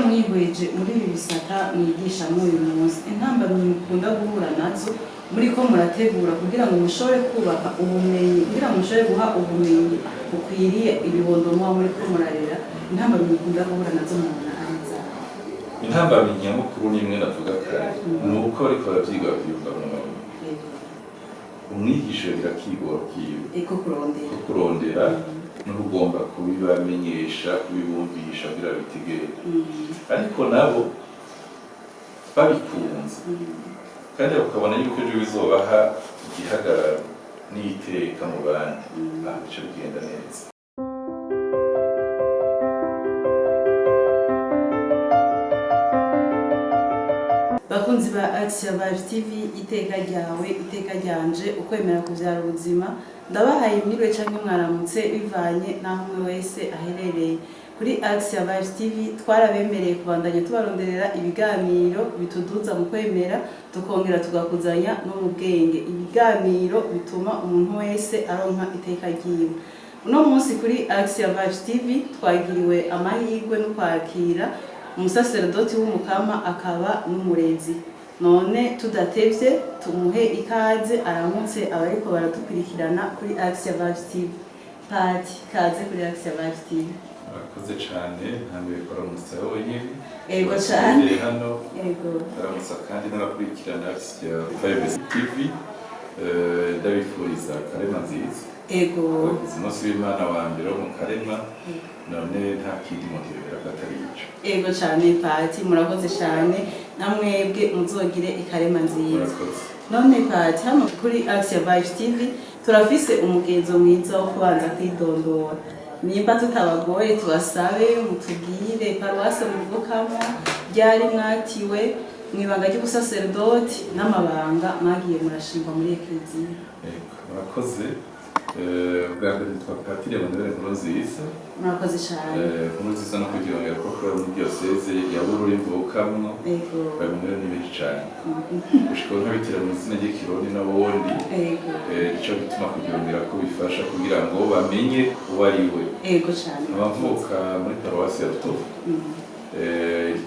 mwihweje muri ibi bisata mwigisha muri uyu munsi intambamyi mukunda guhura nazo muri ko murategura kugira ngo mushobore kubaka ubumenyi kugira ngo mushobore guha ubumenyi bukwiriye ibibondo muba muri ko murarera intambamyi mukunda guhura nazo mu ntara intambamyi nyamukuru nimwe navuga kare ni uko ariko baravyiga bavyumva mu maboko umwigisha birakigora kiwe kurondera n'ugomba kubibamenyesha kubibumvisha kugira bitegere ariko nabo babikunze kandi bakabona yuko ejo bizobaha igihagararo n'iteka mu bandi bice bigenda neza. Bakunzi ba Action Vibes TV iteka ryawe iteka ryanje ukwemera kuvyara ubuzima ndabahaye mwiriwe canke mwaramutse bivanye naho umwe wese aherereye kuri Action Vibes TV twarabemereye kubandanya tubaronderera ibiganiro bituduza mu kwemera tukongera tugakuzanya no mu bwenge ibiganiro bituma umuntu wese aronka iteka ryiwe. Uno munsi kuri Action Vibes TV twagiriwe amahirwe no kwakira umusaserdoti w'umukama akaba n'umurezi none tudatevye tumuhe ikaze aramutse abariko baratukurikirana kuri Action Vibes TV. Pati kaze kuri Action Vibes TV. Murakoze cyane ntambe gukora umusaho nyine ego cyane hano ego aramutsa kandi n'abakurikirana Action Vibes TV ndabifuriza karema nziza ego umunsi w'Imana wa mbere wo mu karema none nta kindi motivera gatari ico ego cyane Pati murakoze cyane namwebwe muzogire ikarema nziza none Pati hano kuri Action Vibes TV turafise umugenzo mwiza wo kubanza kwidondora nimba tutabagoye tubasabe mutubwire paruwase muvukamo ryari mwatiwe mwibanga ry'ubusaserdoti n'amabanga mwagiye murashingwa muri ekleziya. Murakoze bwa mbere nitwa Patiri Emmanuel Nkurunziza. Murakoze cyane Nkurunziza no kugira ko kora muri diocese ya Bururi mvukamo Emmanuel ni benshi cyane gushika nkabitira mu izina ry'Ikirundi n'abundi ico bituma kugira ko bifasha kugira ngo bamenye uwo ari we cyane abavuka muri paruwasi ya Rutovu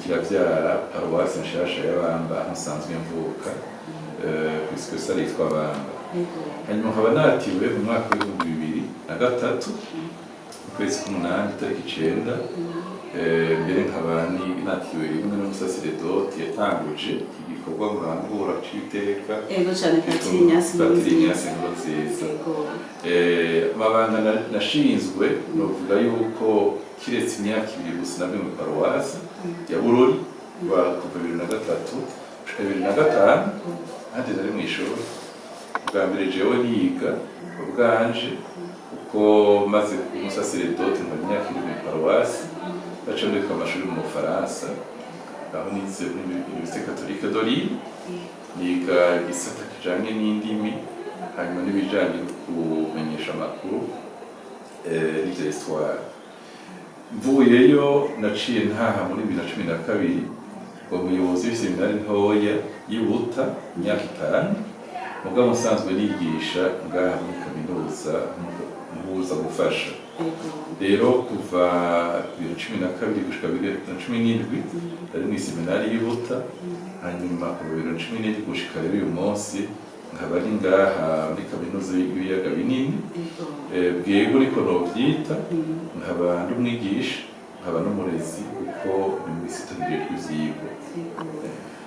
kiravyara paruwasi nshasha y'Abamba musanzwe mvuka puisque ça yitwa Bamba hanyuma nkaba natiwe mu mwaka w'2003 ukwezi k'umunani tariki 9 mbere nkaba natiwe rimwe n'umusaserdoti yatanguje igikorwa ngurangura c'iteka cyane Patiri Ignace Nkurunziza amabanga nashinzwe novuga yuko kiretse imyaka 2 gusa nabyo mu paruwasi ya Bururi kuva 2003 gushika 2005 hadi nari mw'ishuri bwa mbere jewe niga ubwanje uko maze umusaserdoti mu myaka 2 mu paruwasi baca ndeka amashuri mu Bufaransa aho nize muri Université Catholique de Lille niga igisata kijanye n'indimi hanyuma n'ibijanye no kumenyesha amakuru n'ivya histoire. Mvuyeyo naciye ntaha muri 2012 ngo muyobozi w'iseminari ntoya y'Ibuta imyaka 5 mugabo nsanzwe nigisha ngaha muri kaminuza mpuza gufasha rero kuva 2012 gushika 2017 ari mu seminari y'Ibuta hanyuma kuva 2017 gushika rero uyu munsi nkaba ari ngaha muri kaminuza y'ibiyaga binini bwego ariko novyita nkaba ndi umwigisha nkaba n'umurezi kuko ni mu gisitagire cy'ivyigwa.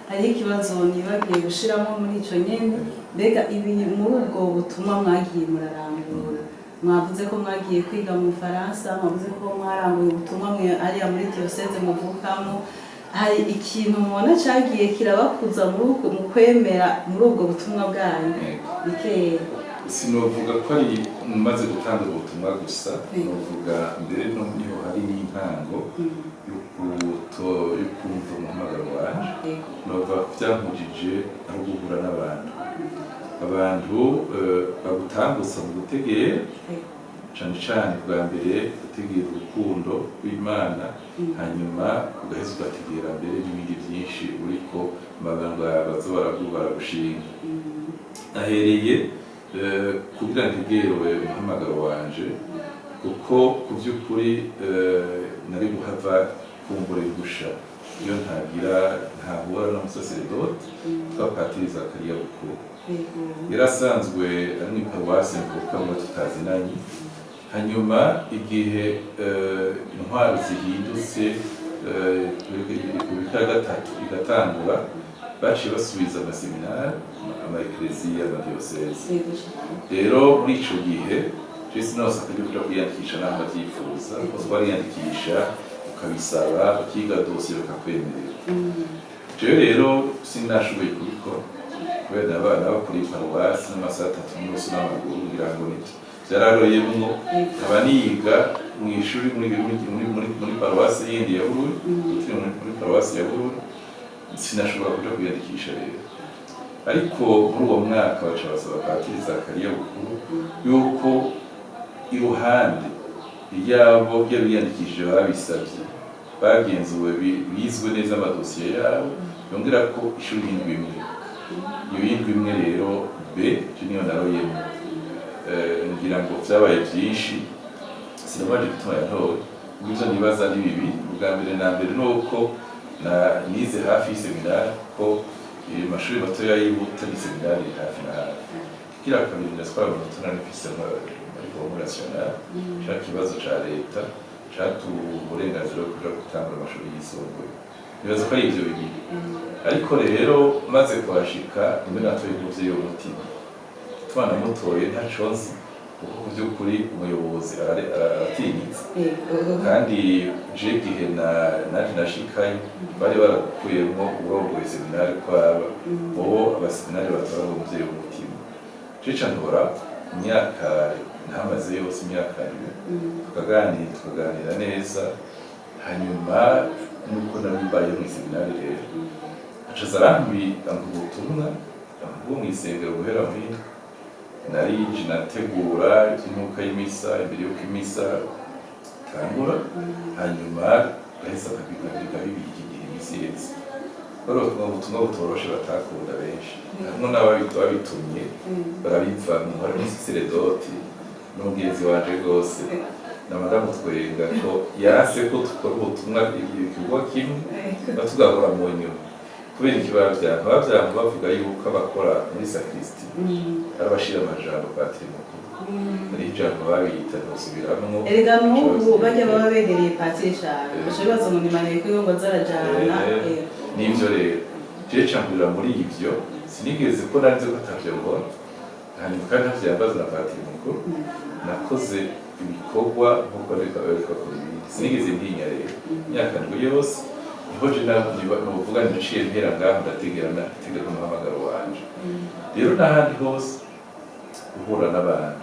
Hari ikibazo nibagiye gushiramo muri ico nyene mbega ibi muri ubwo butumwa mwagiye murarangura mwavuze ko mwagiye kwiga mu Faransa mwavuze ko mwaranguye ubutumwa mwe ari muri diocese muvukamo hari ikintu mubona cagiye kirabakuza mu kwemera muri ubwo butumwa bwanyu bikeye sinovuga ko ari maze gutanga ubutumwa gusa novuga mbere niho hari n'intango y'ukumva umuhamagaro wanje nova vyankujije aho guhura n'abantu bagutambutsa mu gutegera cane cane bwa mbere gutegera urukundo rw'Imana hanyuma ugaheza ugategera mbere n'ibindi vyinshi uriko amabanga baza baragushinga ahereye kugira ntegerewe umuhamagaro wanje kuko ku vy'ukuri nari guhava kumbura gusha iyo ntahura n'umusaseredoti twa Patiri Zakariya Bukuru yarasanzwe ari mu paruwasi mvuka mu tutazinanye hanyuma igihe intwaro zihindutse ku gatatu igatangura baciye basubiza amaseminari amaeklesiya amadiyoseze rero muri ico gihe Jesi nose akajya kuja kwiyandikisha naho abavyifuza kuko bariyandikisha ukabisaba ukiga dosiye bakakwemerera jewe rero sinashoboye kubikora kubera abana bo kuri paruwasi n'amasaha 3 n'umunsi n'amaguru ngira ngo niti vyararoyemwo nkaba niga mw'ishuri muri paruwasi yindi ya Bururi muri paruwasi ya Bururi sinashobora kuja kwiyandikisha rero ariko muri uwo mwaka baca basaba Patiri Zakariya Bukuru yuko iruhande yabo byabiyandikishije babisabye bagenzuwe bizwe neza amadosiye yabo yongera ko ishuri y'indwi imwe iyo y'indwi imwe rero B niyo naroyemo ngira ngo vyabaye byinshi sinamaje gutuma yantowe ibyo nibaza ni bibi ubwa mbere na mbere nuko nize hafi y'iseminari ko amashuri matoya y'ibutari seminari hafi na hafi kira kabiri ndaswara mu tuna n'ifise muri national cya kibazo ca leta catu uburenganzira bwo kuja gutanga amashuri yisumbuye nibaza ko ari ivyo bibiri ariko rero maze kuhashika nimbe natoye umuvyeyi w'umutima twana mutoye ntaconzi kuko ku by'ukuri umuyobozi aratinyitse kandi je gihe naje nashikayo bari barakuyemo urongoye seminari kwaba bobo abaseminari batora umuvyeyi w'umutima je cantora imyaka ntamaze yose imyaka tukaganira neza hanyuma nuko nabibaye mu seminari rero acaza arambwira ubutumwa bwo mw'isengero guhera muri narije nategura iby'imyuka y'imisa imbere y'uko imisa itangura hanyuma bahise bakabika bibiki igihe imisi yetse bari ubutumwa butoroshe batakunda benshi harimo n'ababitumye barabivamo harimo umusaseredoti n'umugenzi wanje rwose namara mutwenga ko yarase ko dukora ubutumwa igikorwa kimwe batugahora mu nyuma kubera ikibavyanga bavuga yuko abakora muri sakristi arabashira amajambo Patiri Mukuru ari ijambo babita ntosubiramo erega n'ubu bajya baba begereye Patiri cyane bashoboza mu nimane ko ngo zarajana n'ivyo rero je cambura muri ivyo sinigeze ko nanze ko atavyo ngora hanyuma kandi ntavyambaza na Patiri Mukuru nakoze ibikorwa nkuko reka kuri ibindi sinigeze ntinya rero imyaka ndwi yose niho je navuga ndiciye mpera ngaho ndategera umuhamagaro wanje rero n'ahandi hose uhura n'abantu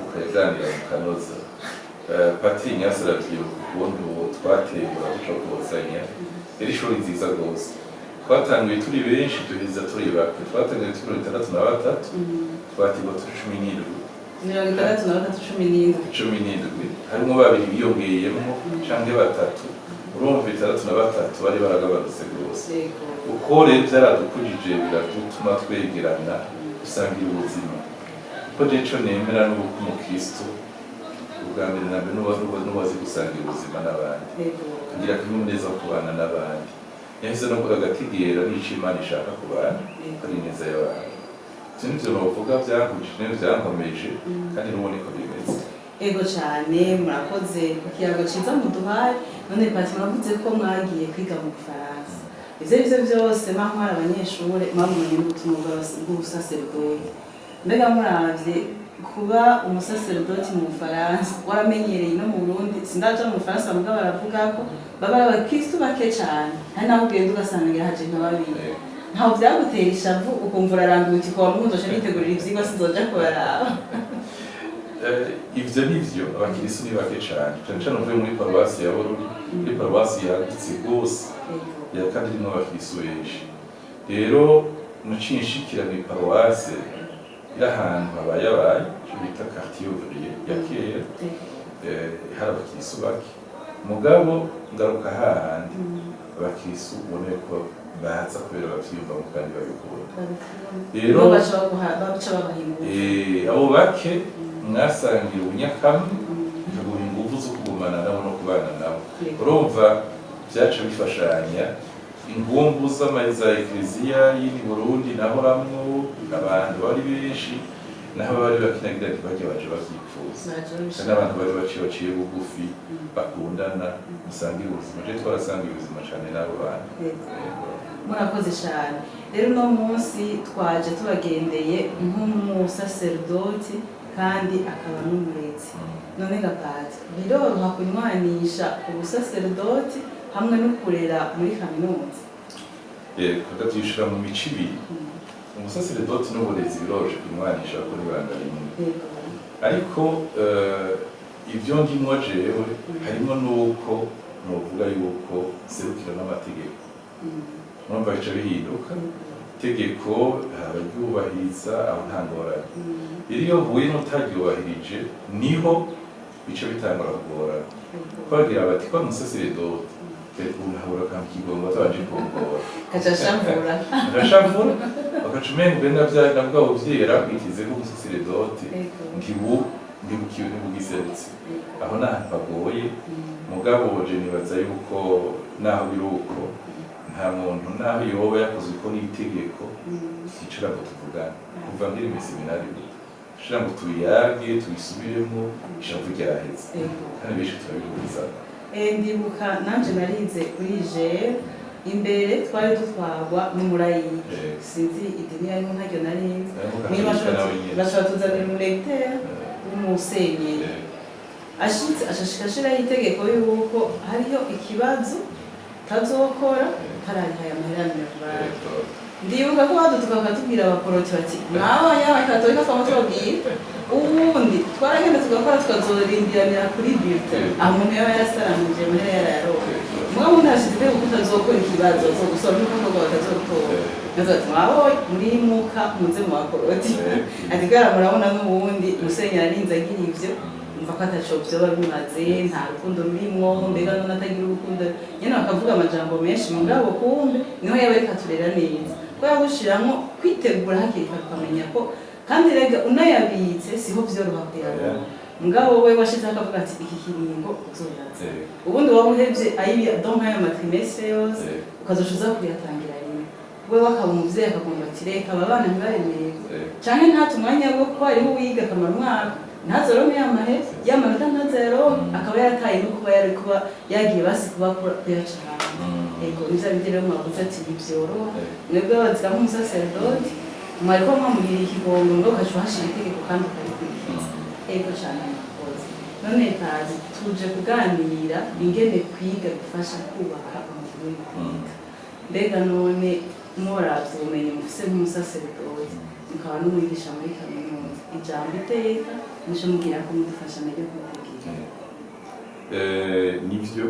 ukaganira mukanoza Patiri Nyasa aravyibuka ukuntu twatembera ducokozanya yari ishuri nziza rwose twatanguye turi benshi duheza turi bake twatanguye turi 63 twatigwa turi 17 harimo babiri biyongeyemo canke batatu urumva 63 bari baragabanutse rwose uko rero vyaradukujije biratuma twegerana usangira ubuzima kuko jeco nemera n'uko umukristo ubwa mbere na mbere n'uwazi gusangira ubuzima n'abandi kugira akanyamuneza wo kubana n'abandi yahise no agatigera n'ico Imana ishaka ku bantu ari neza y'abantu ivyo nivyo novuga vyankujije vyankomeje kandi n'ubu niko bimeze ego cyane murakoze ku kiyago ciza muduhaye none Patiri muravuze ko mwagiye kwiga mu Bufaransa ivyo byose mwari abanyeshure mwamenye n'ubutumwa bw'ubusaseredoti mbega muravye kuba umusaseredoti mu Bufaransa waramenyereye no mu Burundi sindaja mu Bufaransa mugabo baravuga ko baba abakristo bake cyane hari naho ugenda ugasanga haje nk'ababiri ntaho byagutera ishavu ukumva urarambiwe uti ko wamuzoje nitegurira ivyigwa sinzoja kubaraba ivyo nivyo abakristo ni bake cyane cyane uvuye muri paruwasi ya Bururi muri paruwasi yagutse rwose kandi irimo abakristo benshi rero naciye nshikira muri paruwasi y'ahantu habaye icyo bita quartier ouvrier ya kera hari abakristo bake mugabo ngaruka hahandi abakristo ubone ko baza kubera bavyiyumvamo kandi babikunda rero abo bake mwasangira ubunyakamwe bikaguha inguvu zo kugumana nabo no kubana nabo urumva vyaca bifashanya ingumbu za ekleziya y'ini Burundi nahoramwo abantu bari benshi naho bari bakinagira ntibajya baje bavyipfuza n'abantu bari baciye bugufi bakundana musangira ubuzima je twarasangira ubuzima cane n'abo bantu. Murakoze cyane rero uno munsi twaje tubagendeye nk'umusaserodoti kandi akaba n'umurezi none gapati biroroha kunywanisha ubusaserodoti hamwe no kurera muri kaminuza tukavyishira mu mico ibiri umusaserodoti n'uburezi biroroshye kunywanisha kuko n'ibanga rimwe ariko ivyo ndimwo jewe harimo n'uko novuga yuko serukira n'amategeko numva bica bihinduka itegeko abaryubahiriza aho nta ngorane iyo huye n'utaryubahirije niho bica bitangura kugorana bagira bati kwa umusaserodoti unahura kamkigongo ataje kongora kacashamvura bakaca umenga ubenda nabwo uvyera kwitize ko umusaserodoti ntibugiserutse aho n'ahantu bagoye mugabo je nibaza yuko naho biruko nta muntu naho yoba yakoze uko n'itegeko yicara ngo tuvugane kuva ngiri mu seminari shira ngo tuyage tuyisubiremo ishavu ryaheze kandi benshi turabihuriza. Ndibuka nanje narize kuri JR imbere twari dutwarwa n'umurayiki sinzi idini yarimo ntaryo narize bashobora tuzanira umulecteur w'umusenyeri ashitse ashashikashiraho itegeko yuko hariho ikibazo tazokora tararihaye amahera ndibuka ko badutuka bakatubwira abaporoti bati mwabonye abakatolika twama tubabwira ubundi twaragenda tugakora tukazorindiranira kuri bulletin aho umuntu yaba yarasaranije amahera yarayaronka mugabo umuntu hashize itegeko ko utazokora ikibazo azogusora n'uko batazotora nazo ati mwabonye murimuka muze mu baporoti ati gara murabona n'ubundi musenyeri arinze agira ivyo umva ko ataco vyoba bimaze nta rukundo rurimwo mbega none atagira urukundo nyene bakavuga amajambo menshi mugabo kumbe niho yaba ariko aturera neza ko yagushiramwo kwitegura hakiri kare ukamenya ko kandi rega unayabitse siho vyoroha kuyabona mugabo we washize akavuga ati iki kiringo uzoyaza ubundi waba uhevye ayibi donc aya matrimestre yose ukazoshuza kuyatangira rimwe we wakaba umuvyeyi akagomba ati reka aba bana ntibaremererwe canke ntata umwanya wo ko hariho wiga akamara umwaka ntazoronke y'amanota ntazayaronke akaba yarataye no kuba yari kuba yagiye basi kuba kuyacana ego nivyo bindi rero mwavuze ati ntivyoroha mwebwe abazira nk'umusaserodoti mwariko mwamugirira ikigongo ngo ukaca uhashira itegeko kandi ukarikurikiza ego cane mwakoze none kazi tuje kuganira ingene kwiga gufasha kubaka umubiri w'ikwiga mbega none muravye ubumenyi mufise nk'umusaserodoti mukaba n'umwigisha muri kaminuza ijambo iteka nico mugira ko mudufasha naryo kuvugira nivyo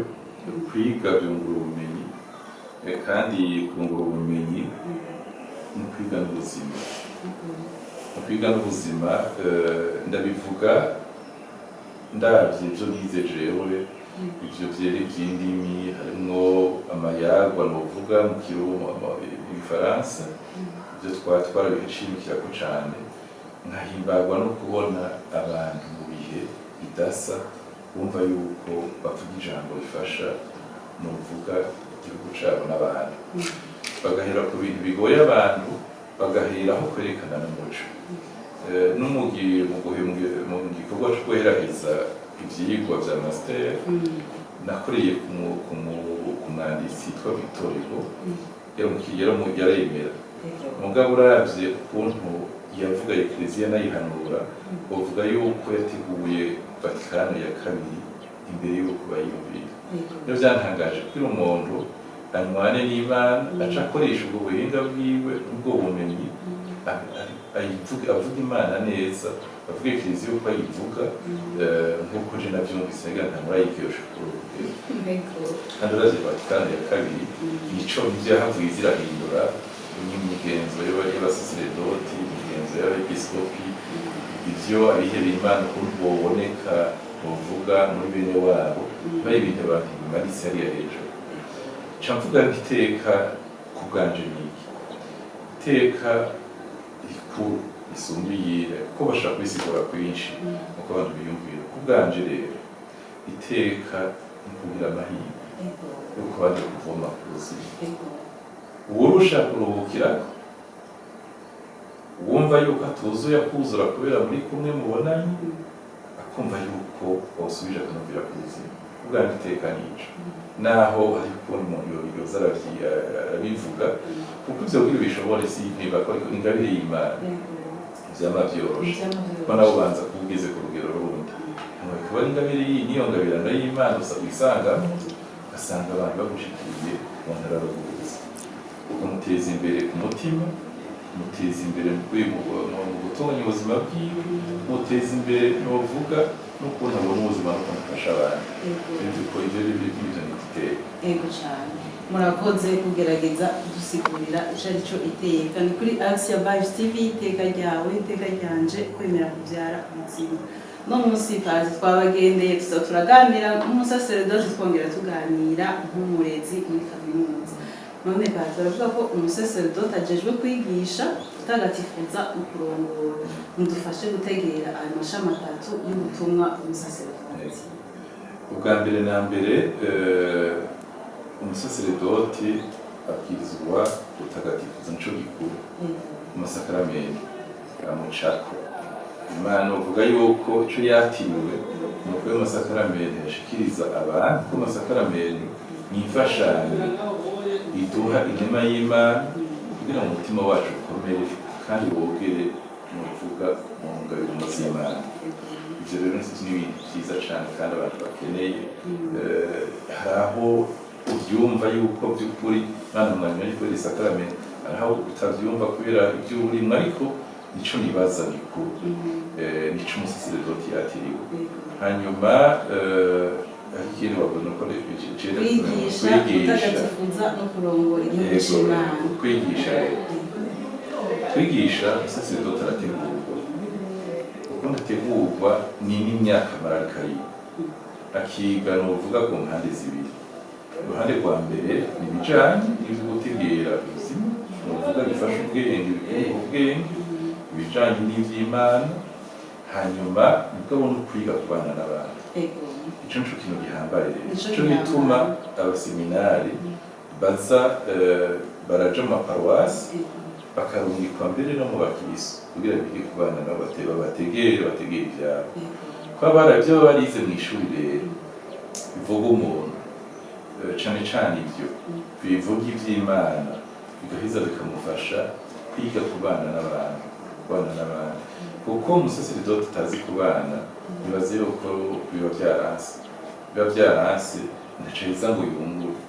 kwiga byungura ubumenyi kandi kungura ubumenyi mu kwiga n'ubuzima mu kwiga n'ubuzima ndabivuga ndavye ivyo nize jewe ivyo vyerekeye indimi harimwo amayagwa novuga mu Gifaransa ivyo twarabihashimikirako cane nkahimbagwa no kubona abantu mu bihe bidasa bumva yuko bavuga ijambo rifasha novuga igihugu cabo n'abantu bagahera ku bintu bigoye abantu bagaheraho kwerekana n'umuco n'umugiye mu gikorwa co guheraheza ivyigwa vya master nakoreye ku mwanditsi yitwa Victor Hugo yaremera mugabo uravye ukuntu yavuga ekleziya nayihanura bavuga yuko yateguye Vatikano ya kabiri imbere yuko bayumvira nivyo vyantangaje kuko umuntu anywane n'Imana aca akoresha ubwo buhinga bwiwe ubwo bumenyi avuga Imana neza avuga ekleziya uko ayivuga nk'uko je navyumvise nta murayikesha kandi uravye Vatikano ya kabiri nico nivyo yahavuye zirahindura imigenzo y'abasaseredoti imigenzo y'abepiskopi ivyo abihebeye Imana ukuntu boboneka bovuga muri bene wabo bari ibintu abantu bimanitse hariya hejuru ca mvuga iteka ku bwanje niki iteka rikuru risumbiye kuko bashaka kwisigura kwinshi uko abantu biyumvira ku bwanje rero iteka ni kugira amahirwe yuko baje kuvoma ku buzima uwurusha kuruhukirako wumva yuko atuzuye akuzura kubera muri kumwe mubonanye akumva yuko wasubije akanovera ku buzima ubwanjye itekanije naho hari ukuntu umuntu yoza arabivuga kuko ivyo kugira bishobore si ntiba ko ingabire y'Imana vyama vyoroshe ko nabo banza kubwize ku rugero rundi kuba ari ingabire niyo ngabirano y'Imana usanga asanga abantu bagushikiriye mu ntara y'ubuvuzi ukamuteza imbere ku mutima muteza imbere mu gutunganya ubuzima bwiwe muteza imbere n'uvuga n'ukuntu abona ubuzima no kumufasha abantu ibyo n'ibyo niteye ego cyane murakoze kugerageza dusigurira ico arico iteka ni kuri Asia Vibes TV iteka ryawe iteka ryanje kwemera kuvyara ubuzima no munsi pazi twabagendeye turaganira nk'umusaseredoti twongera tuganira nk'umurezi muri kaminuza none pazi baravuga ko umusaseredoti ajejwe kwigisha utagatifuza no kurongora mudufashe gutegera ayo mashami atatu y'ubutumwa umusaseredoti ubwa mbere na mbere umusaseredoti abwirizwa gutagatifuza nico gikuru mu masakaramentu amucako Imana uvuga yuko ico yatiriwe nuko ayo masakaramentu yashikiriza abantu ko masakaramentu n'imfashanyo iduha inema y'Imana kugira ngo umutima wacu ukomere kandi wogere mu kuvuga mu ngabire y'Imana ivyo rero ni ibintu vyiza cane kandi abantu bakeneye hari aho uvyumva yuko by'ukuri Imana mwanya ariko iri sakrament hari aho utavyumva kubera ibyo urimo ariko nico nibaza bikuru nico umusaseredoti yatiriwe hanyuma ikintu babona ko kwigisha utagatifuza no kurongora igihugu c'Imana kwigisha umusaseredoti arategurwa uko ndategurwa ni n'imyaka mararika akiga nuvuga ku mpande zibiri uruhande rwa mbere ni ibijanye n'ivyo gutegera ubuzima nuvuga bifasha ubwenge bikunga ubwenge ibijanye n'ivy'Imana hanyuma nibwo abona kwiga kubana n'abantu ico nico kintu gihambaye ico bituma abaseminari baza baraja mu maparuwasi bakarungikwa mbere no mu bakirisu kugira bige kubana nabo bategere ivyabo ko abaravyo barize mw'ishuri rero bivuga umuntu cane cane ivyo bivuga ivy'Imana bigaheza bikamufasha kwiga kubana n'abantu kuko umusaseredoti utazi kubana bibaze yuko biba vyaranse ntaco yiza ngo yungure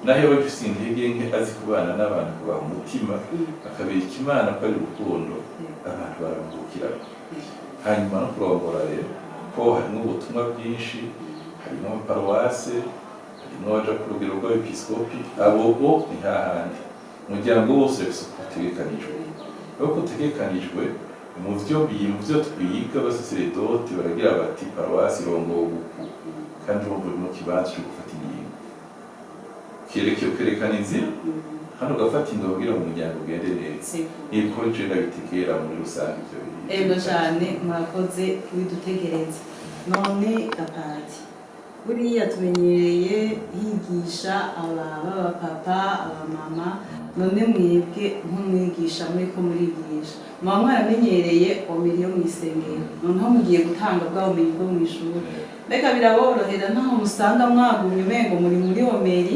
naho yoba bifise intege nke azi kubana n'abantu kubaha umutima akabereka Imana ko ari urukundo abantu baramuvukirako hanyuma no kurongora rero ko harimwo ubutumwa bwinshi harimwo amaparuwase harimwo abaja ku rugero rw'abepiskopi abo bo ni hahandi umuryango wose ufise uko utegekanijwe uko utegekanijwe mu vyo twiga abasaseredoti baragira bati paruwasi irongowe uku kandi urumva uri mu kibanza co gufata ingingo kerekana inzira hano ugafata ingingo kugira ngo umuryango ugende neza niko je ndabitegera muri rusange ivyo bintu ego cane murakoze kubidutegereza none Gapati buriya tumenyereye yigisha abapapa abamama none mwebwe nk'umwigisha muriko murigisha muba mwaramenyereye ubumenyi yo mw'isengero noneho mugiye gutanga bwa bumenyi bwo mw'ishuri mbega biraborohera ntaho musanga mwagumye umengo muri muri omeri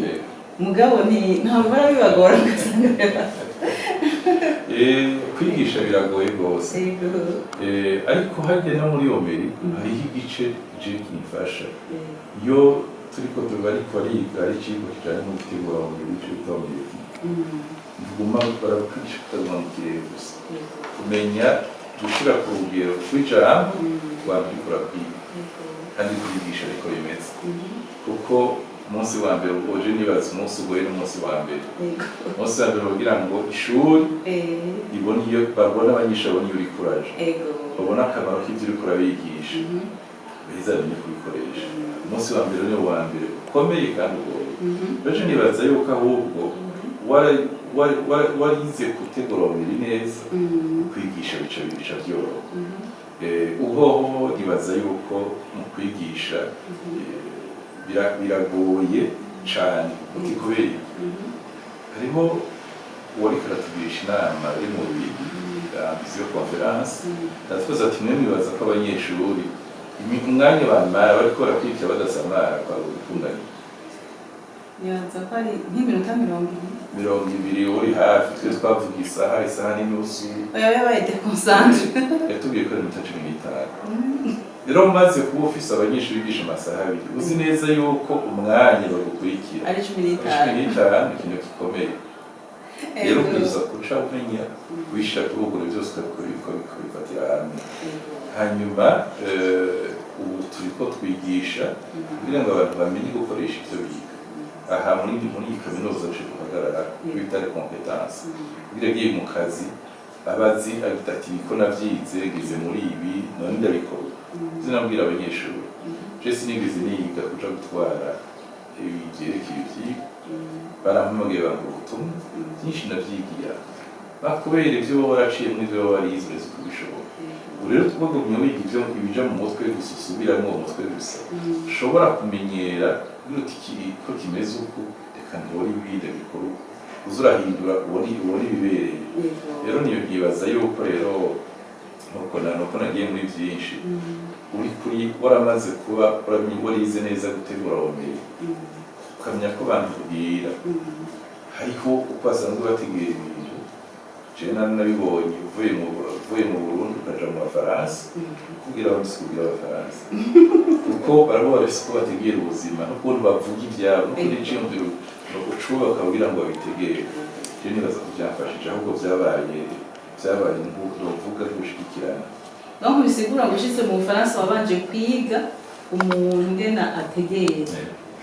mugabo ntabwo barabibagora kwigisha biragoye rwose ariko harya no muri omeri hariho igice je kimfasha iyo turiko bariko bariga ari ikigo kijanye no gutegura omeri ico bita omeri ntuguma barakwigisha kutamwambukire gusa kumenya gushira ku rugero kw'ijambo wabikora kwiga kandi kwigisha ariko bimeze kuko umunsi wa mbere ugoje nibaza umunsi ugoye n'umunsi wa mbere umunsi wa mbere kugira ngo ishuri ibone iyo babona abanyesha babona iyo uriko uraja babona akamaro k'ivyo uriko urabigisha baheza bamenye kubikoresha umunsi wa mbere niwo wa mbere ukomeye kandi ugoye rero nibaza yuko ahubwo warize gutegura umubiri neza kwigisha bica vyoroha uhoho nibaza yuko mu kwigisha biragoye cane kubera hariho uwariko aratugirisha inama ari mu vision conference ndavuze ati mwe mwibaza ko abanyeshuri umwanya bamara bariko barakwirikira badasamara kwa gutunganya nibaza ko ari nk'iminota 20 uri hafi twe twavuga isaha n'inusu oya yabaye deconcentre yatubwiye ko ari iminota 15 rero maze kuba ufise abanyeshuri bigisha amasaha abiri uzi neza yuko umwanya bagukurikira ari 15 ikintu gikomeye rero kuza kuca umenya wishira kubugura byose ukabifatira hamwe hanyuma ubu turiko twigisha kugira ngo abantu bamenye gukoresha ivyo biga aha muri kaminuza cyo guhagarara bitari competence kugira agiye mu kazi abazi ati niko navyize gize muri ibi none ndabikora zinabwira abanyeshuri je sinigeze niga kuja gutwara ibyerekeye ivyigwa barampamagaye bangu ubutumwa byinshi ndavyigira bakubera ivyo baba waraciye muri ivyo baba warize uretse kubishobora rero twagumye wiga ivyo ibija mu mutwe gusa usubiramo uwo mutwe gusa ushobora kumenyera uti ko kimeze uko reka ntore ibindi bikuru uzurahindura ubona ibibereye rero niyo nkibaza yuko rero nuko nagiye muri byinshi uri kuri waramaze kuba warize neza gutegura ubumenyi ukamenya ko abantu kubwira hariho uko basanzwe bategura ibintu jewe nabibonye uvuye mu Burundi ukaja mu Bafaransa kubwira abasubira Abafaransa kuko barabo bafise uko bategera ubuzima n'ukuntu bavuga ivyabo n'ukundi iciyumviro ucuba bakabwira ngo babitegere je nibaza ko byafashije ahubwo vyabaye nk'uvuga gushikirana donc bisigura ngo ushitse mu Bufaransa wabanje kwiga umuntu ngena ategera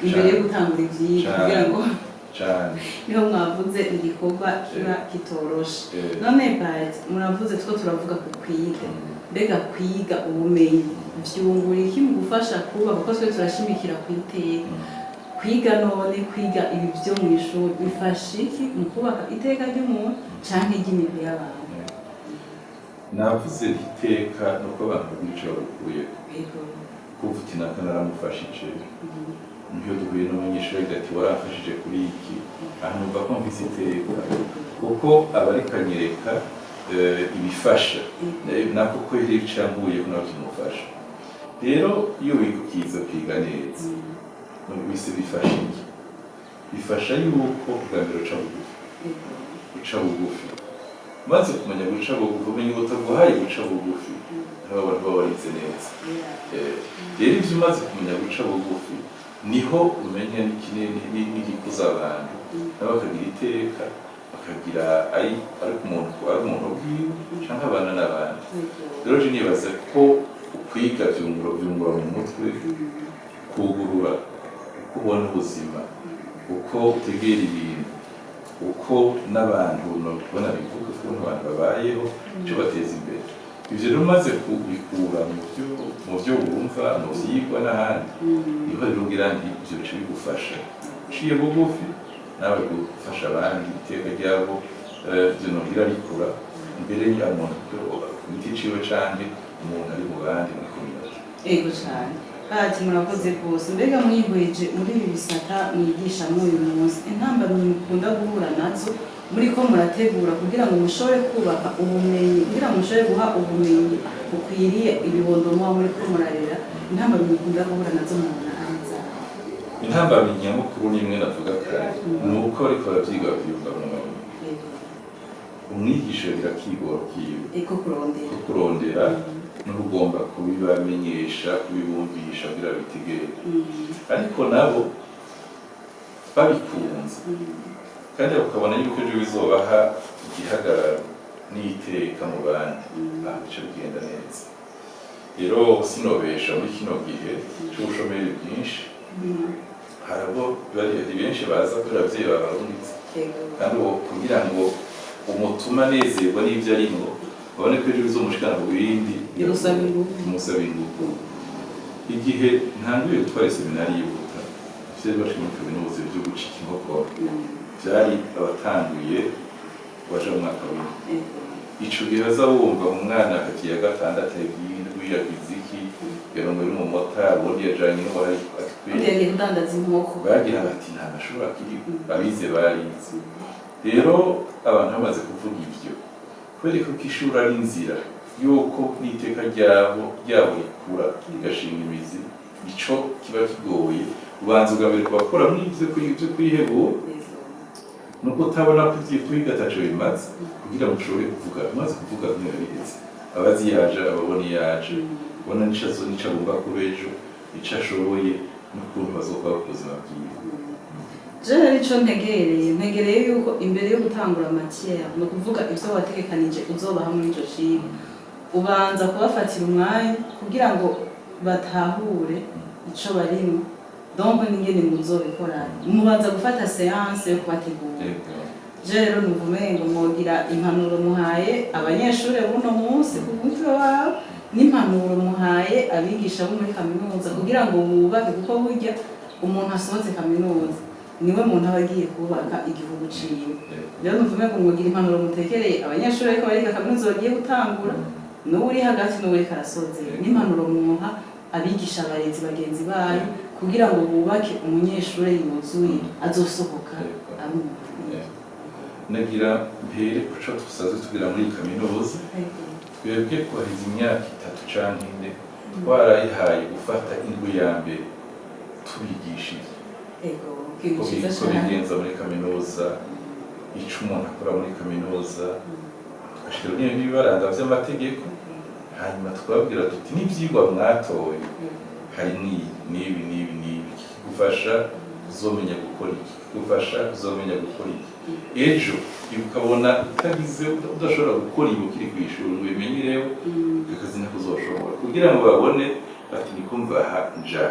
imbere yo gutangura ivyigwa kugira ngo niho mwavuze igikorwa kiba kitoroshe none bati muravuze two turavuga ku kwiga mbega kwiga ubumenyi vyungura iki mu gufasha kuba kuko twe turashimikira kwiteka kwiga none kwiga ibi byo mu ishuri bifasha iki mu kubaka iteka ry'umuntu canke ry'imibiri y'abantu navuze iteka nuko abantu bica bakuye kuvuga inaka naramufashije niyo duhuye n'umunyeshuri ati warafashije kuri iki ahanumva ko mfise iteka kuko abarikanyereka ibifasha nako ko iri cambuye ko nawe kimufasha rero iyo wikukiza kwiga neza bise bifasha iki bifasha yuko ubwambere uca bugufi maze kumenya guca bugufi umenya utaguhaye guca bugufi abantu baba barize neza rero ivyo umaze kumenya guca bugufi niho umenya n'igikuza abantu nabo bakagira iteka bakagira ari umuntu bwiwe canke abana n'abandi rero je nibaza ko ukwiga vyungura mu mutwe kugurura uko ubona ubuzima uko utegera ibintu uko n'abantu nobona bivuga ukuntu abantu babayeho ico bateza imbere ivyo rero umaze kubikura mu vyo wumva mu vyigwa n'ahandi niho rero ugira nti ivyo bica bigufasha uciye bugufi nawe gufasha abandi iteka ryabo vyonobwira rikura imbere y'umuntu ku giti ciwe canke umuntu ari mu bandi muri community ego cane ati murakoze rwose mbega mwihweje muri ibi bisata mwigisha muri uyu munsi intambamyi mukunda guhura nazo muri ko murategura kugira ngo mushobore kubaka ubumenyi kugira ngo mushobore guha ubumenyi bukwiriye ibibondo muba muri ko murarera intambamyi mukunda guhura nazo mu ntara intambamyi nyamukuru n'imwe navuga kare ni uko bariko baravyiga bavyumva mu umwigisha birakigora kiwe kurondera n'ugomba kubibamenyesha kubibumvisha kugira bitegere ariko nabo babikunze kandi ukabona yuko ejo bizobaha igihagararo n'iteka mu bandi aho bica bigenda neza rero sinobesha muri kino gihe c'ubushomeri bwinshi harabo bari benshi baza kuri abavyeyi babarungitse kandi kugira ngo umutuma nezerwa n'ivyo arimwo babone ko ejo bizomushikana mu bindi bimusaba ingufu igihe ntanguye gutwara seminari yihuta vyari bashika muri kaminuza vyo gucika inkokora vyari abatanguye baja mu mwaka w'indwi ico gihe baza bumva mu mwana hagati ya gatandatu y'indwi yagize iki yarongoye n'umumotari ubundi yajanye n'uwari yagiye kudandaza inkoko bagira bati nta mashuri akiriho abize barize rero abantu bamaze kuvuga ivyo kubera ko ishuri ari inzira yuko n'iteka ryabo rikura rigashinga imizi ico kiba kigoye ubanza ugabire kubakora mw'ivyo kwihebura nuko utabona ko ivyo kwiga ataco bimaze kugira ngo ushobore kuvuga umaze kuvuga bimwe biheze abazi yaje ababona yaje ubona nico agomba kuba ejo ico ashoboye n'ukuntu bazokora ku buzima bwiwe jewe nico ntegereye yuko imbere yo gutangura matière no kuvuga ivyo wategekanije uzobaha muri ico cigwa ubanza kubafatira umwanya kugira ngo batahure ico barimo donc n'ingene muzobikorana mubanza gufata séance yo kubategura jewe rero nuvumengo mwogira impanuro muhaye abanyeshure buno munsi ku mutwe wabo n'impanuro muhaye abigisha bo muri kaminuza kugira ngo bubake kuko burya umuntu asohotse kaminuza niwe muntu aba agiye kubaka igihugu ciwe rero nuvumengo mwogira impanuro mutekereye abanyeshure ariko bariga kaminuza bagiye gutangura n'uri hagati n'uri karasozera n'impanuro muha abigisha abarezi bagenzi bayo kugira ngo bubake umunyeshure yuzuye azosohoka ari umuntu nagira mpere kuco tusaze tugira muri kaminuza twebwe kuheza imyaka 3 canke 4 twarayihaye gufata indwi ya mbere tubigishije ko bigenza muri kaminuza ico umuntu akora muri kaminuza ashira n'ibibaranga vy'amategeko hanyuma twabwira tuti n'ivyigwa mwatoye hari n'ibi gufasha uzomenya gukora iki gufasha uzomenya gukora iki ejo ukabona utagize udashobora gukora ibi ukiri kw'ishuri ngo bimenyerewe akazi nako uzoshobora kugira ngo babone bati nikumva aha nja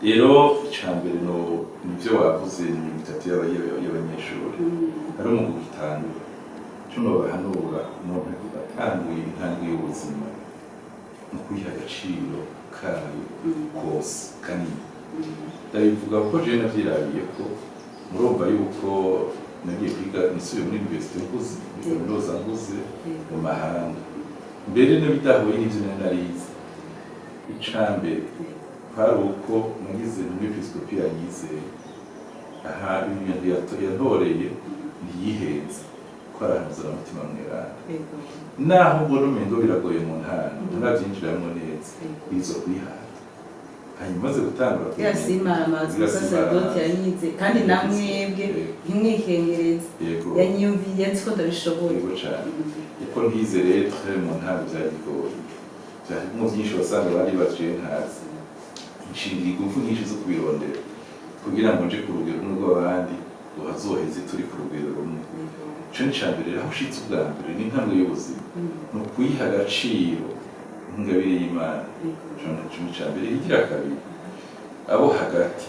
rero icambere nivyo wavuze ni bitatu y'abanyeshuri ari mu gutangura cyo bahanura umuntu atanguye intambwe y'ubuzima no kwiha agaciro kayo kose kanini ndabivuga ko je navyirabiye ko murumva yuko nagiye kwiga nisubiye muri university mvuze kaminuza mvuze mu mahanga mbere n'abidahuye n'ivyo narize icambere hari uko nagize muri episcopi yagize aha ibintu yatoreye ntiyihenze ko arahanuza umutima mweranda naho mbona umengo biragoye mu ntara ntaravyinjiramwo neza bizo kwihata hanyuma maze gutangura amazu sacerdote yanyize kandi namwebwe ntimwikengereze yanyumviye nzi ko ndabishoboye uko ntize lettre mu ntara vyagigoye vyarimo vyinshi wasanga bari baciye ntazi inshingira ingufu nyinshi zo kubirondera kugira ngo nje ku rugero n'urw'abandi ngo hazoheze turi ku rugero rumwe ico ni cambere aho ushitse ubwa mbere n'intambwe y'ubuzima ni ukuyiha agaciro nk'ingabire y'Imana ico ni cambere igira kabiri abo hagati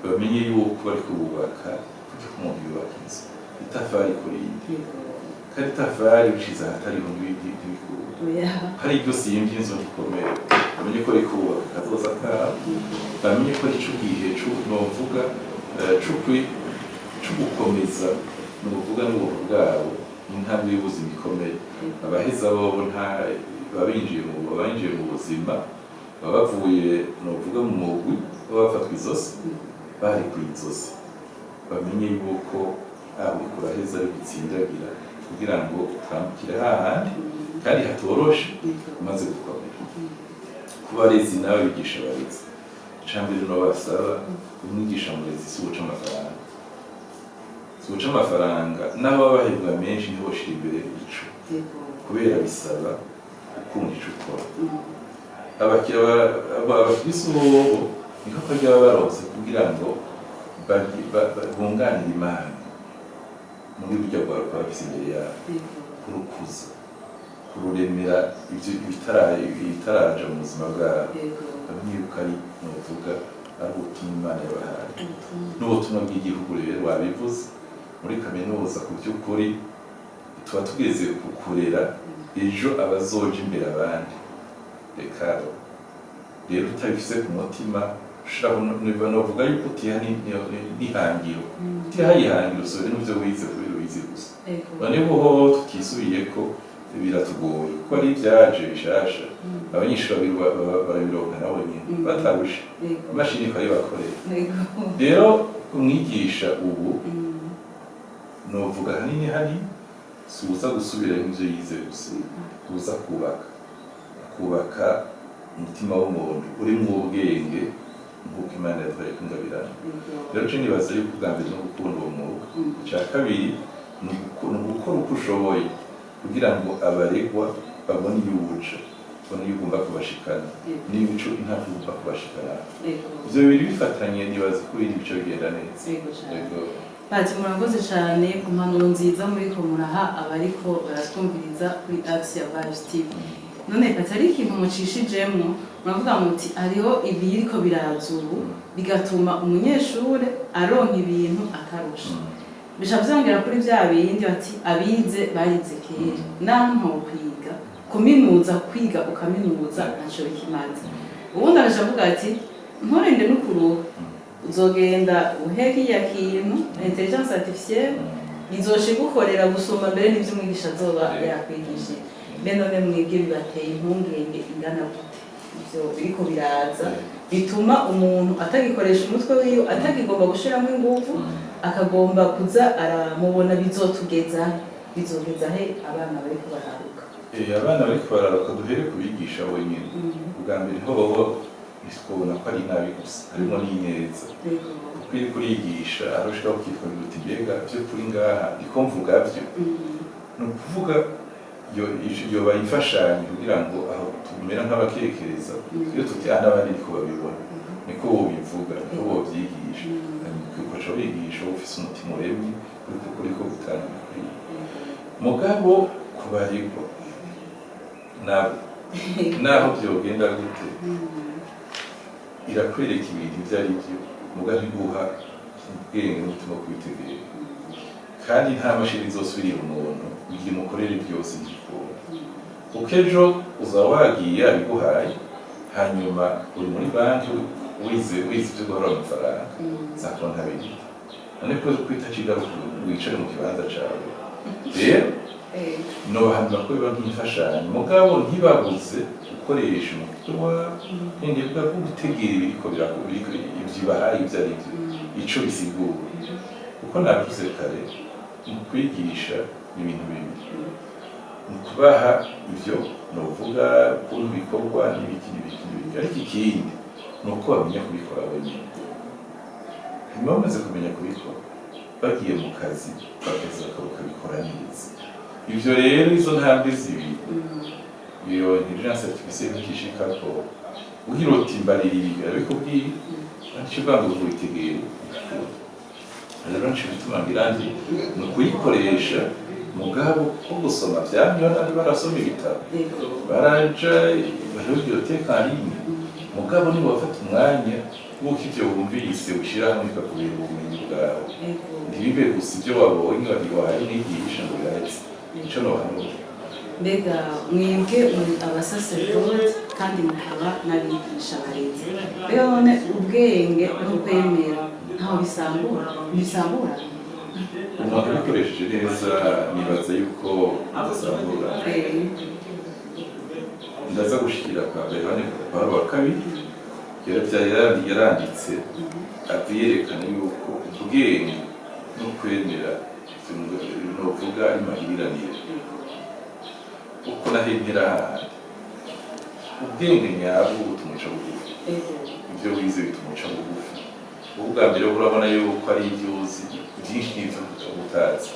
bamenye yuko bari kububaka kuko umuntu yubaka inzu itafari kurindi kandi itafari uciza ahatariho n'ibikuru hari ibyo simvye inzu gikomeye bamenye ko ari kubaka kazoza kabo bamenye ko ico gihe novuga co gukomeza nuvuga n'ubuntu bwabo intambwe y'ubuzima ikomeye abaheza bobo babinjiye mu buzima baba bavuye novuga mu mugwi bafatwa izosi bari kw'izosi bamenye yuko aho kuraheza ari gutsindagira kugira ngo twambukire hahandi kandi hatoroshe umaze gukomera kubarezi nawe bigisha abarezi icambere no basaba umwigisha murezi si uca amafaranga uca amafaranga n'abo bahembwa menshi ntiboshira imbere ico kubera bisaba ukunda ico ukora abakirisi bobo niko kajya baronse kugira ngo bunganire Imana muri burya bwawe kwa bafise imbere yabo kurukuza kururemera ivyo bitaraja mu buzima bwabo bamwe yuko ari novuga ari ubutumwa Imana yabahaye n'ubutumwa bw'igihugu rero wabivuze muri kaminuza ku by'ukuri tuba tugeze kukurera ejo abazoja imbere abandi reka rero utabifise ku mutima ushobora novuga yuko utiha n'ihangiro utiha ihangiro usubire n'ivyo wize kubera wize gusa noneho ho tutisubiyeko biratugoye kuko ari ibyaje bishasha abanyeshuri barabironka nabo nyine batarusha imashini ikabibakorera rero umwigisha ubu novuga hanini hari si uza gusubira nk'ivyo yize gusa uza kubaka umutima w'umuntu urimwo ubwenge nk'uko Imana yatwaye kungabirana rero je nibaza yuko ubwa mbere no gukunda uwo mwuga ica kabiri ni ugukora uko ushoboye kugira ngo abaregwa babone iyo uja babone iyo ugomba kubashikana n'ibico intambwe ugomba kubashikana ivyo bibiri bifatanye nibaza ko biri bico bigenda neza Pati murakoze cyane ku mpanuro nziza muri ko muraha abariko baratwumviriza kuri Action Vibes TV none Pati ikintu mucishijemo muravuga muti ariho ibiriko birazuru bigatuma umunyeshure aronka ibintu akarusha bisha vyongera kuri vya bindi bati abize barize kera naho kwiga kuminuza kwiga ukaminuza naco bikimaze ubundi aravuga ati nkorende n'ukuruha uzogenda uheki ya kintu intelligence artificielle izoshigukorera gusoma mbere n'ivyo umwigisha azoba yakwigishije none mwebwe bibateye impungenge ingana gute ivyo biriko biraza bituma umuntu atagikoresha umutwe wiyo atagigomba gushiramo ingufu akagomba kuza aramubona bizogeza he abana bariko bararuka abana bariko bararuka duhere kubigisha wenyine ubwa mbere ho bobo twabona ko ari nabi gusa harimo n'ineza kuko iri kurigisha arushikaho kwikorera uti mbega vyo kuri ngaha niko mvuga vyo ni ukuvuga yoba imfashanyo kugira ngo aho tumera nk'abakekereza iyo tuti n'abandi niko babibona niko wobivuga niko wovyigisha ukoca wigisha ufise umutima uremye uriko gutanga bikwiye mugabo kubarirwa naho vyogenda gute irakwereka ibintu ivyo ari vyo mugabo iguha ubwenge n'umutima wo kwitegera kandi nta mashini izosubirira umuntu igihe umukorere byose gikora kuko ejo uzaba wagiye abiguhaye hanyuma uri muri banki wize ivyo guhora amafaranga za kontabiriti none ko kwitacigaruka wicare mu kibanza cawe rero nobahanura ko biba nk'imfashanyo mugabo ntibabuze gukoresha umutwe wawe ntibivuga ko gutegera ibiriko ivyibahaye ivyo ari vyo ico bisigura kuko nabivuze kare mu kwigisha ibintu bibiri mu kubaha ivyo novuga ukuntu bikorwa n'ibiki ariko ikindi ni uko bamenya kubikora wenyine hanyuma bamaze kumenya kubikora bagiye mu kazi bakabikora neza ivyo rero izo ntambwe zibiri iyo intelligence artificielle nkishikako ugira uti mbarira ibi arabikubwiye ntikivuga ngo witegere rero nshibituma ngira nti ni ukuyikoresha mugabo ko gusoma vyamye n'abandi barasoma ibitabo baraja biblioteka rimwe mugabo niba wafata umwanya w'uko ivyo wumvise ushira hamwe bikakubera ubumenyi bwawe ntibibe gusa ivyo wabonye wahaye umwigisha ngo biraheze ico nohanura mbega mwebwe muri abasaserodoti kandi mukaba n'abigisha barezi mbega none ubwenge n'ukwemera ntaho bisambura umuntu abikoresheje neza nibaza yuko adasambura ndaza gushikira kwa Yohani Pawulo wa kabiri yaranditse avyerekana yuko ubwenge n'ukwemera novuga ari mahiriranire uko nahembera ahandi ubwenge nyabwo butumuca bugufi ivyo wize bitumuca bugufi ubwa mbere urabona yuko ari ivyo uzi vyinshi n'ivyo utazi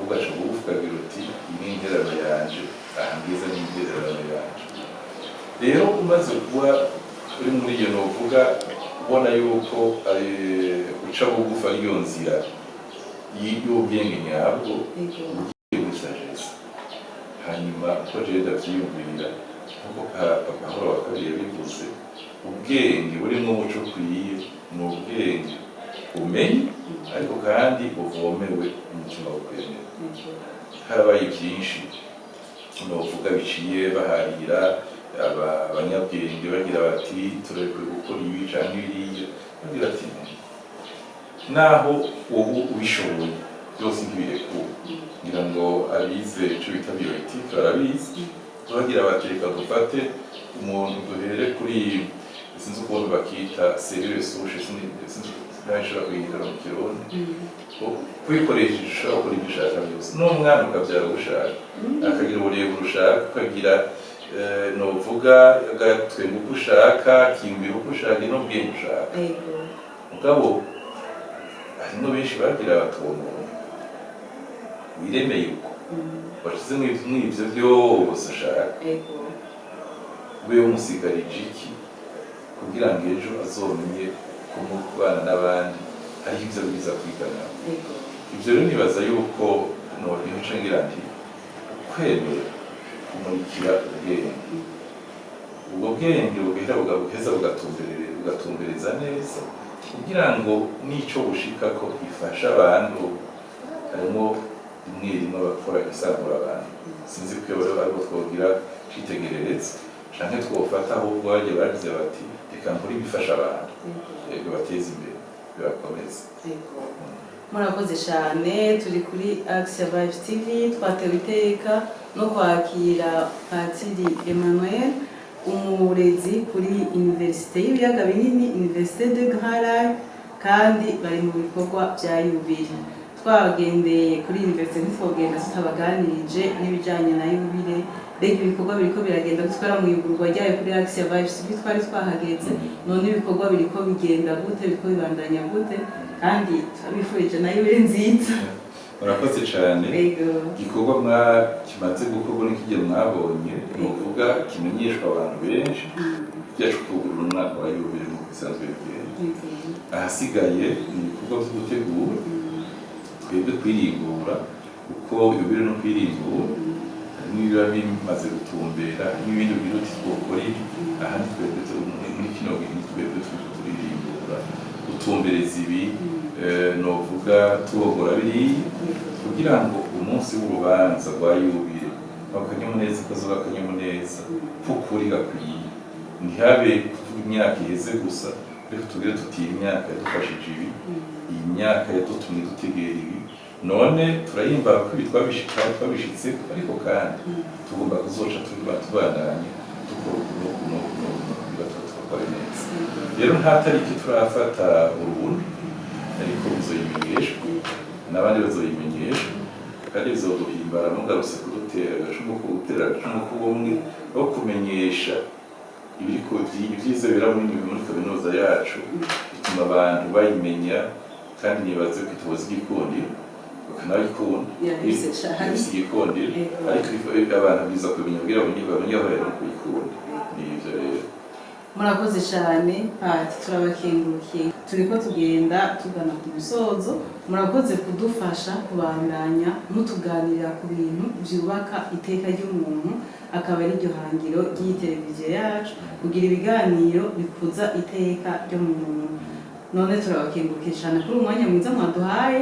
ugaca bugufi ukagira uti iyi intererano yanje ahangiza n'intererano yanje rero umaze kuba uri muri iyo novuga ubona yuko uca bugufi ariyo nzira y'ubwenge nyabwo ugiye muri sagesse hanyuma ko jewe ndavyiyumvirira nkuko Pawulo wa kabiri yabivuze ubwenge burimwo umuco ukwiye ni ubwenge umenye ariko kandi buvomewe umutima wo kwemera harabaye byinshi novuga biciye baharira abanyabwenge bagira bati turarekuye gukora ibi canke biriya bagira ati naho ubu ubishoboye byose ntibirekuwe ngira ngira ngo abize ico bita bioethique barabizi bagira batereka dufate umuntu duhere kuri sinzi ukuntu bakita cellule souche sinzi ntashobora kuyihindura mu kirundi kuyikoresha ushobora gukora ibyo ushaka byose n'umwana ukabyara ugushaka akagira uburebure ushaka ukagira novuga agatwemba uko ushaka akiyumvira uko ushaka n'ubwenge ushaka mugabo harimo benshi bagira batuntu wiremeye uko washize mw'ivyo byose ushaka wewe umusigarije iki kugira ngo ejo azomenye kubana n'abandi hariho ivyo biza kwigana ivyo rero nibaza yuko nico ngira nti kwemera kumurikira ubwenge ubwo bwenge bugahera bugaheza bugatumbereza neza kugira ngo n'ico bushikako bifasha abantu harimo rimwe rimwe bakora isangura abantu sinzi ko ariko twogira twitegerereza canke twofata ahubwo bagiye bagize bati reka nkore ibifasha abantu yego bateze imbere birakomeza murakoze cyane turi kuri Action Vibe TV twatewe iteka no kwakira Patiri Emmanuel umurezi kuri Université y'ibiyaga binini Université de Grand Lac kandi bari mu bikorwa bya Yubile twagendeye kuri Université ntitwogenda tutabaganirije n'ibijanye na Yubile rega ibikorwa biriko biragenda gutwara mu yugurwa ryayo kuri Action Vibe TV twari twahageze none ibikorwa biriko bigenda gute biriko bibandanya gute kandi abifurije na Yubile nziza murakoze cyane igikorwa kimaze gukorwa n'ikigero mwabonye nuvuga kimenyeshwa abantu benshi byacu kugurura umwaka wa Yubile mu bisanzwe bigenda ahasigaye ni ibikorwa byo gutegura twebwe kwirigura uko Yubile no kwirigura niba bimaze gutumbera n'ibindi biruti twokora ahandi twebwe muri kino gihe twebwe turirimbura gutumbereza ibi novuga tubogora biri kugira ngo umunsi w'urubanza rwa Yubile akanyamuneza kazoba akanyamuneza k'ukuri gakwiye ntihabe kuvuga imyaka iheze gusa reka tugire tuti imyaka yadufashije ibi iyi myaka yadutumye dutegera ibi none turayimba ko twabishitse ariko kandi tugomba kuzoca tubandanye dukora neza rero nta tariki turafata urubundi ariko bizoyimenyeshwa n'abandi bazoyimenyeshwa kandi bizoduhimbara mugarutse kudutera agacumu k'ubumwe no kumenyesha ibiriko ibyiza bira muri kaminuza yacu bituma abantu bayimenya kandi nibaze ko tuboze igikundiro bakanayikunda igikundiro ariko abantu biza kubimenya kugira ngo bamenye aho bari kuyikunda n'ivyo rero murakoze cyane Pati turabakengurukiye turiko tugenda tugana ku musozo murakoze kudufasha kubandanya mutuganirira ku bintu byubaka iteka ry'umuntu akaba ari ryo hangiro ry'iteleviziyo yacu kugira ibiganiro bikuza iteka ryo mu muntu none turabakengurukiye cyane kuri umwanya mwiza mwaduhaye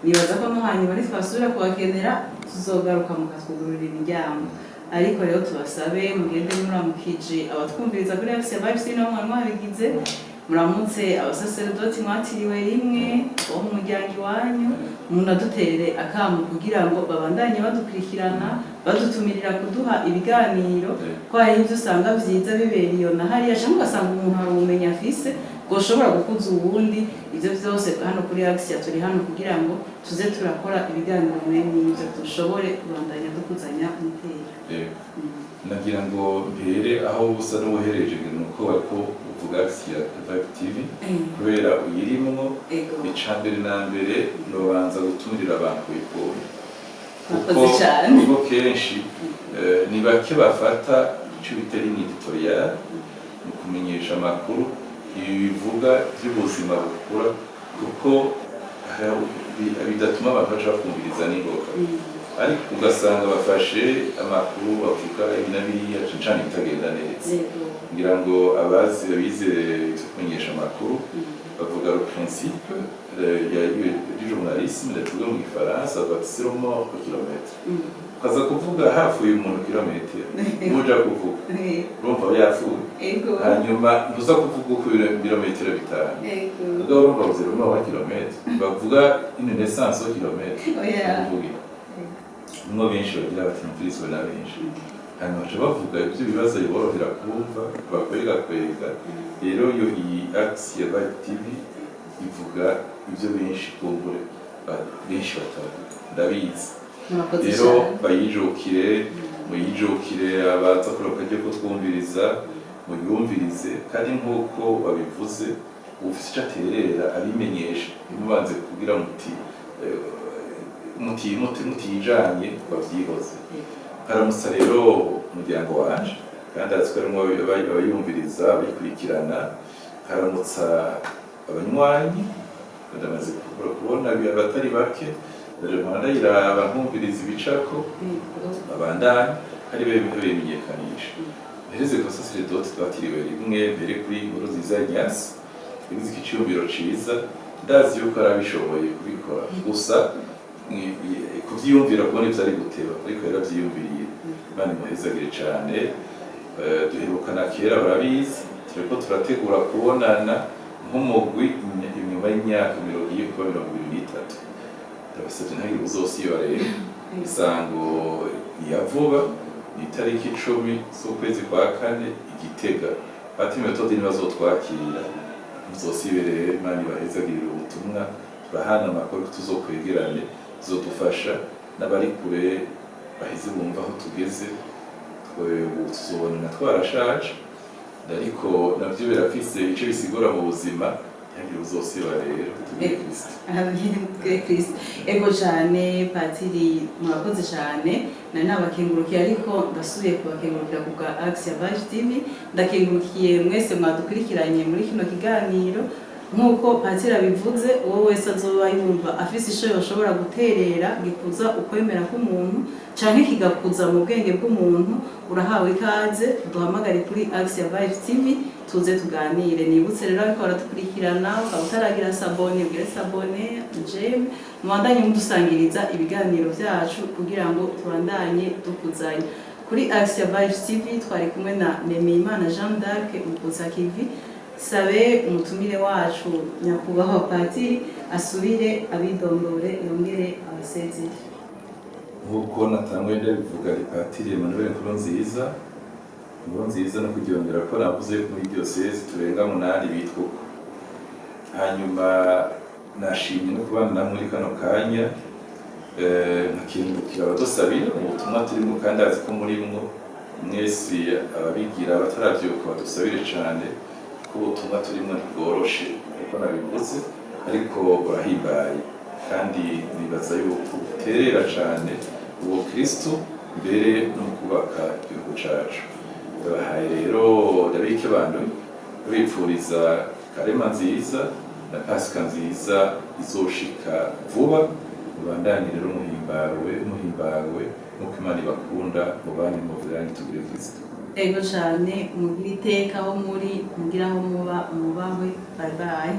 nibaza ko no hanyuma twasubira kubakenera tuzogaruka mukatwugururira imiryango ariko rero tubasabe mugende muramukije abatwumviriza kuri Action Vibe TV n'abo mwabigize muramutse abasaserdoti mwatiriwe rimwe bo mu muryango wanyu munaduterere akamu kugira ngo babandanye badukurikirana badutumirira kuduha ibiganiro ko hari ibyo usanga byiza bibera iyo na hariya cyangwa ugasanga umuntu hari ubumenyi afise goshobora gukuza ubundi ivyo byose hano kuri Action turi hano kugira ngo tuze turakora ibiganiro mwe n'ibyo dushobore kubandanya dukuzanya umutera nagira ngo mbere aho busa n'ubuhereje nuko bariko uvuga Action Vibe TV kubera uyirimwo icambere na mbere nobanza gutumira abantu kuyikora kuko kenshi ni bake bafata ico bitera editorial mu kumenyesha amakuru ibivuga by'ubuzima bukura kuko bidatuma abantu baca bakumviriza n'ingoga ariko ugasanga bafashe amakuru bavuga ibi na biriya cane bitagenda neza ngira ngo abize kumenyesha amakuru bavuga le principe du journalisme tuvuga mu gifaransa bati mort au kilomètre ukaza kuvuga hafuye umuntu kilometero uja kuvuga urumva yapfuye hanyuma ntuza kuvuga uko ibirometero bitanu ubwo urumva uziruma wa kilometero bavuga une naissance au kilomètre nimwo benshi bagira bati numvirizwe na benshi hanyuma baca bavuga ibyo bibazo biborohera kumva bakwega rero iyo iyi axe ya Vibe TV ivuga ibyo benshi kumbure benshi batavuga ndabizi rero bayijukire muyijukire abaza kuroka ryo kutwumviriza muyumvirize kandi nk'uko babivuze ufite icyo aterera abimenyesha mubanze kugira mutijanye babyihoze haramutsa rero umuryango wanje kandi azwiho abayumviriza abayikurikirana haramutsa abanywanyi ndamaze kubona abatari bake ndayiraba nkumviriza ibicako abandanye ari bimenyekanisha hereze ko sacerdote twatiriwe rimwe mbere kuri inkuru nziza Ignace yagize icyumviro ciza ndazi yuko arabishoboye kubikora gusa kuvyiyumvira kubona ivyo ari guteba ariko yaravyiyumviriye Imana imuhezagire cane duherukana kera barabizi turiko turategura kubonana nk'umugwi inyuma y'imyaka 23 ndabasavye ntagire uzosiba rero isango ya vuba itariki 10 z'ukwezi kwa kane Igitega ati metode nibazotwakira muzosibere Imana ibahezagirire ubutumwa turahana amakuru tuzokwegerane zodufasha n'abari kure baheze bumva aho tugeze tuzobona twarashaje ariko navyo birafise ico bisigura mu buzima ntihagire uzosiba rero tubwire Kristo ego cane patiri murakoze cane nari nabakengurukiye ariko ndasubiye kubakengurukira ku bwa axe ya Vibe TV ndakengurukiye mwese mwadukurikiranye muri kino kiganiro nk'uko patiri abivuze uwo wese azoba yumva afise ico yoshobora guterera gikuza ukwemera k'umuntu canke kigakuza mu bwenge bw'umuntu urahawe ikaze duhamagare kuri axe ya Vibe TV tuze tuganire nibutse rero ariko baradukurikirana ukaba utaragira sabone ugire sabone jeme mwandanye mudusangiriza ibiganiro vyacu kugira ngo tubandanye dukuzanya kuri axe ya Vibe TV twari kumwe na Nemeyimana Jean d'Arc Mukuza Kivi sabe umutumire wacu nyakubahwa patiri asubire abidondore yongere abasezere nk'uko natangwe ndabivuga patiri Emmanuel Nkurunziza no kuryongera ko navuze muri diocese turenga 8 bitwa hanyuma nashimye no kubana namwe muri kano kanya nkakingukira abadusabira ubutumwa turimo kandi azi ko murimwo mwese ababigira bataravyuka badusabire cane ko ubutumwa turimo ntibworoshe kuko nabivuze ariko burahimbaye kandi nibaza yuko buterera cane uwo Kristo mbere no kubaka igihugu cacu bahaye rero ndabike bantu bipfuriza karema nziza na pasika nziza izoshika vuba mubandanye rero muhimbawe nk'uko Imana ibakunda mubanye mu virani tugire Kristo ego cane mugire iteka aho muri mugira aho muba umubahwe bye bye